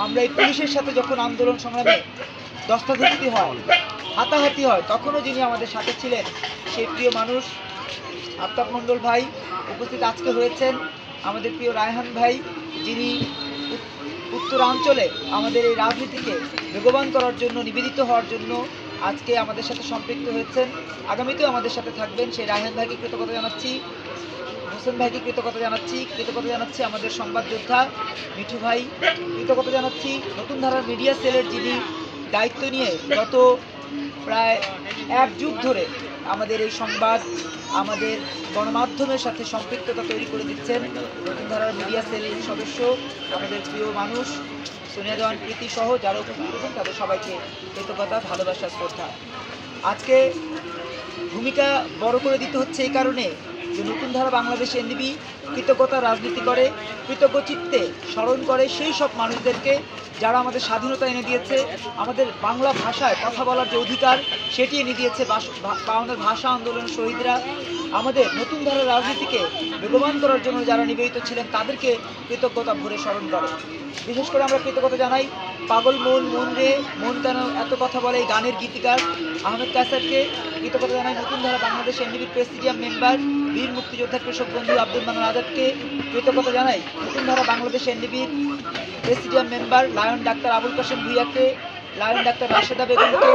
আমরা এই পুলিশের সাথে যখন আন্দোলন সংগ্রামে দস্তাধস্তি হয়, হাতাহাতি হয়, তখনও যিনি আমাদের সাথে ছিলেন সেই প্রিয় মানুষ আফতাব মণ্ডল ভাই উপস্থিত আজকে হয়েছেন। আমাদের প্রিয় রায়হান ভাই, যিনি উত্তরাঞ্চলে আমাদের এই রাজনীতিকে বেগবান করার জন্য, নিবেদিত হওয়ার জন্য আজকে আমাদের সাথে সম্পৃক্ত হয়েছেন, আগামীতেও আমাদের সাথে থাকবেন। সেই রায়হান ভাইকে কৃতজ্ঞতা জানাচ্ছি, হোসেন ভাইকে কৃতজ্ঞতা জানাচ্ছি আমাদের সংবাদ যোদ্ধা মিঠু ভাই, কৃতজ্ঞতা জানাচ্ছি নতুন ধারার মিডিয়া সেলের যিনি দায়িত্ব নিয়ে গত প্রায় এক যুগ ধরে আমাদের এই সংবাদ, আমাদের গণমাধ্যমের সাথে সম্পৃক্ততা তৈরি করে দিচ্ছেন। নতুন ধারার মিডিয়া সেলের সদস্য আমাদের প্রিয় মানুষ সোনিয়া দেওয়ান প্রীতি সহ যারা উপস্থিত হয়েছেন তাদের সবাইকে কৃতজ্ঞতা, ভালোবাসা, শ্রদ্ধা। আজকে ভূমিকা বড় করে দিতে হচ্ছে এই কারণে যে নতুন ধারা বাংলাদেশ এনডিবি কৃতজ্ঞতা রাজনীতি করে, কৃতজ্ঞ চিত্তে স্মরণ করে সেই সব মানুষদেরকে যারা আমাদের স্বাধীনতা এনে দিয়েছে, আমাদের বাংলা ভাষায় কথা বলার যে অধিকার সেটি এনে দিয়েছে আমাদের ভাষা আন্দোলনের শহীদরা। আমাদের নতুন ধারার রাজনীতিকে বেগবান করার জন্য যারা নিবেদিত ছিলেন তাদেরকে কৃতজ্ঞতা ভরে স্মরণ করে। বিশেষ করে আমরা কৃতজ্ঞতা জানাই পাগল মন রে মন কেন এত কথা বলে এই গানের গীতিকার আহমেদ কায়সারকে, কৃতজ্ঞতা জানাই নতুন ধারা বাংলাদেশ এনডিবির প্রেসিডিয়াম মেম্বার বীর মুক্তিযোদ্ধা কৃষক বন্ধু আব্দুল মান্নান আজাদকে, কৃতজ্ঞতা জানাই নতুন ধারা বাংলাদেশ এনডিবির presidium member lion doctor Abul Kashem ভুইয়াকে, লায়ন ডাক্তার রাশেদা বেগমকে,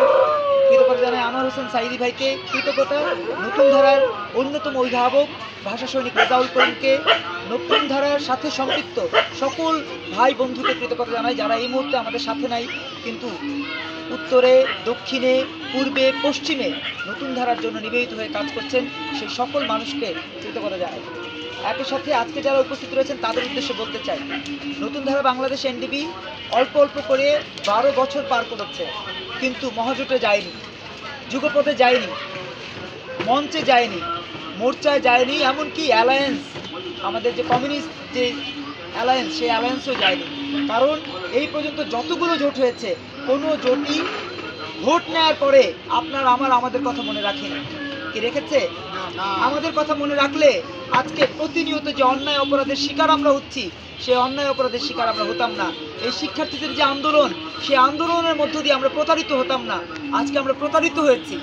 কৃতজ্ঞতা জানাই আনোয়ার হোসেন সাইদি ভাইকে, কৃতজ্ঞতা নতুন ধারার অন্যতম অভিভাবক ভাষা সৈনিক রেজাউল করিমকে, নতুন ধারার সাথে সম্পৃক্ত সকল ভাই বন্ধুকে কৃতজ্ঞতা জানাই যারা এই মুহূর্তে আমাদের সাথে নাই, কিন্তু উত্তরে, দক্ষিণে, পূর্বে, পশ্চিমে নতুন ধারার জন্য নিবেদিত হয়ে কাজ করছেন সেই সকল মানুষকে কৃতজ্ঞতা জানাই। একই সাথে আজকে যারা উপস্থিত রয়েছেন তাদের উদ্দেশ্যে বলতে চাই, নতুন ধারা বাংলাদেশ এনডিবি অল্প অল্প করে 12 বছর পার করেছে, কিন্তু মহাজোটে যায়নি, যুগপথে যায়নি, মঞ্চে যায়নি, মোর্চায় যায়নি, এমনকি অ্যালায়েন্স, আমাদের যে কমিউনিস্ট যে অ্যালায়েন্স সেই অ্যালায়েন্সও যায়নি। কারণ এই পর্যন্ত যতগুলো জোট হয়েছে কোনো জোটই ভোট নেওয়ার পরে আমাদের কথা মনে রাখেনি। কি রেখেছে? আমাদের কথা মনে রাখলে আজকে প্রতিনিয়ত যে অন্যায় অপরাধের শিকার আমরা হচ্ছি সেই অন্যায় অপরাধের শিকার আমরা হতাম না। এই শিক্ষার্থীদের যে আন্দোলন, সেই আন্দোলনের মধ্য দিয়ে আমরা প্রতারিত হতাম না। আজকে আমরা প্রতারিত হয়েছি,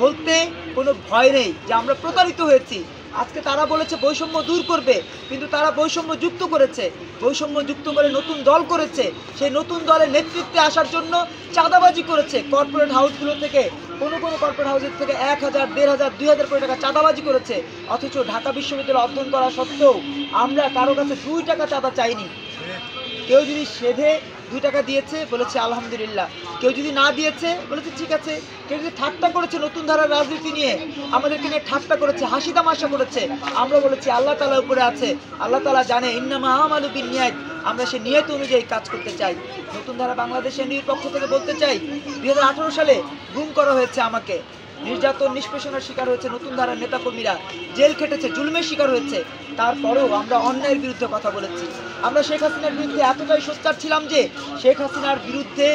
বলতে কোনো ভয় নেই যে আমরা প্রতারিত হয়েছি। আজকে তারা বলেছে বৈষম্য দূর করবে, কিন্তু তারা বৈষম্য যুক্ত করেছে, বৈষম্য যুক্ত করে নতুন দল করেছে। সেই নতুন দলের নেতৃত্বে আসার জন্য চাঁদাবাজি করেছে। কর্পোরেট হাউসগুলো থেকে কোনো কর্পোরেট হাউসের থেকে 1000, 1500, 2000 কোটি টাকা চাঁদাবাজি করেছে। অথচ ঢাকা বিশ্ববিদ্যালয়ে অধ্যয়ন করা সত্ত্বেও আমরা কারো কাছে 2 টাকা চাঁদা চাইনি। কেউ যদি সেধে 2 টাকা দিয়েছে বলেছে আলহামদুলিল্লাহ, কেউ যদি না দিয়েছে বলেছে ঠিক আছে। কেউ যদি ঠাট্টা করেছে নতুন ধারার রাজনীতি নিয়ে, আমাদেরকে নিয়ে ঠাট্টা করেছে, হাসি তামাশা করেছে, আমরা বলেছি আল্লাহ তাআলা উপরে আছে, আল্লাহ তাআলা জানে, ইন্নামা আমালু বিন্নিয়াত, আমরা সে নিয়ত অনুযায়ী কাজ করতে চাই। নতুন ধারা বাংলাদেশ এনডিবির পক্ষ থেকে বলতে চাই 2018 সালে গুম করা হয়েছে, আমাকে নির্যাতন নিষ্পেষণের শিকার হয়েছে নতুন ধারার নেতাকর্মীরা, জেল খেটেছে, জুলমের শিকার হয়েছে। তারপরেও আমরা অন্যায়ের বিরুদ্ধে কথা বলেছি। আমরা শেখ হাসিনার বিরুদ্ধে এতটাই সোচ্চার ছিলাম যে শেখ হাসিনার বিরুদ্ধে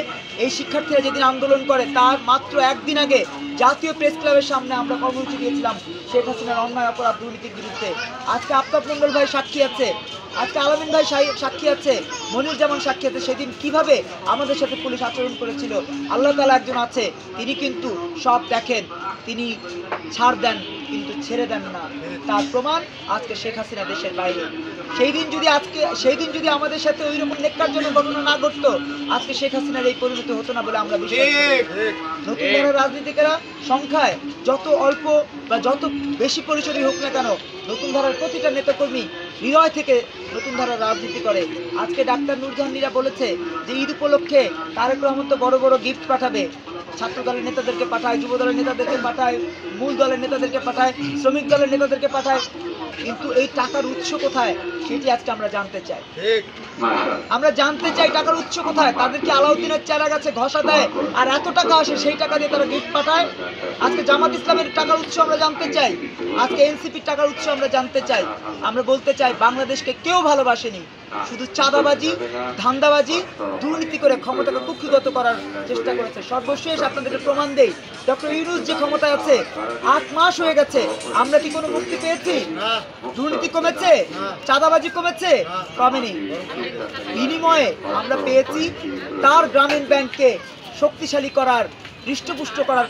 এই শিক্ষার্থীরা যেদিন আন্দোলন করে তার মাত্র একদিন আগে জাতীয় প্রেস ক্লাবের সামনে আমরা কর্মসূচি দিয়েছিলাম শেখ হাসিনার অন্যায় অপরাধ দুর্নীতির বিরুদ্ধে। আজকে আফতাব মণ্ডল ভাই সাক্ষী আছে, আজকে আলামিন ভাই সাক্ষী আছে, মনির জামান সাক্ষী আছে, সেদিন কিভাবে আমাদের সাথে পুলিশ আচরণ করেছিল। আল্লাহ তাআলা একজন আছে, তিনি কিন্তু সব দেখেন, তিনি ছাড় দেন কিন্তু ছেড়ে দেন না। তার প্রমাণ আজকে শেখ হাসিনা দেশের বাইরে। সেই দিন যদি আমাদের সাথে ওই রকম নেককারজনক ঘটনা না ঘটতো, আজকে শেখ হাসিনার এই পরিণতি হতো না বলে আমরা বিশ্বাস করি। নতুন ধারার রাজনীতিকেরা সংখ্যায় যত অল্প বা যত বেশি পরিচয় হোক না কেন, নতুন ধারার প্রতিটা নেতাকর্মী হৃদয় থেকে নতুন ধারার রাজনীতি করে। আজকে ডাক্তার নূরজাহান মীরা বলেছে যে ঈদ উপলক্ষে তারেক রহমান তো বড় বড় গিফট পাঠাবে, ছাত্র দলের নেতাদেরকে পাঠায়, যুব দলের নেতাদেরকে পাঠায়, মূল দলের নেতাদেরকে পাঠায়, শ্রমিক দলের নেতাদেরকে পাঠায়, কিন্তু এই টাকার উৎস কোথায় সেটি আজকে আমরা জানতে চাই। আমরা জানতে চাই টাকার উৎস কোথায়। তাদেরকে আলাউদ্দিনের চারা গাছে ঘষা দেয় আর এত টাকা আসে, সেই টাকা দিয়ে তারা গিফট পাঠায়। আজকে জামাত ইসলামের টাকার উৎস আমরা জানতে চাই, আজকে এনসিপির টাকার উৎস আমরা জানতে চাই। আমরা বলতে চাই বাংলাদেশকে কেউ ভালোবাসেনি, শুধু চাঁদাবাজি, ধান্দাবাজি, দুর্নীতি করে ক্ষমতাকে কুক্ষিগত করার চেষ্টা করেছে। সর্বশেষ আপনাদেরকে প্রমাণ দেই, ডক্টর ইউনূস যে ক্ষমতায় আছে 8 মাস হয়ে গেছে, আমরা কি কোনো মুক্তি পেয়েছি? দুর্নীতি কমেছে? চাঁদাবাজি কমেছে? কমেনি। বিনিময়ে আমরা পেয়েছি তার গ্রামীণ ব্যাংককে শক্তিশালী করার, হৃষ্টপুষ্ট করার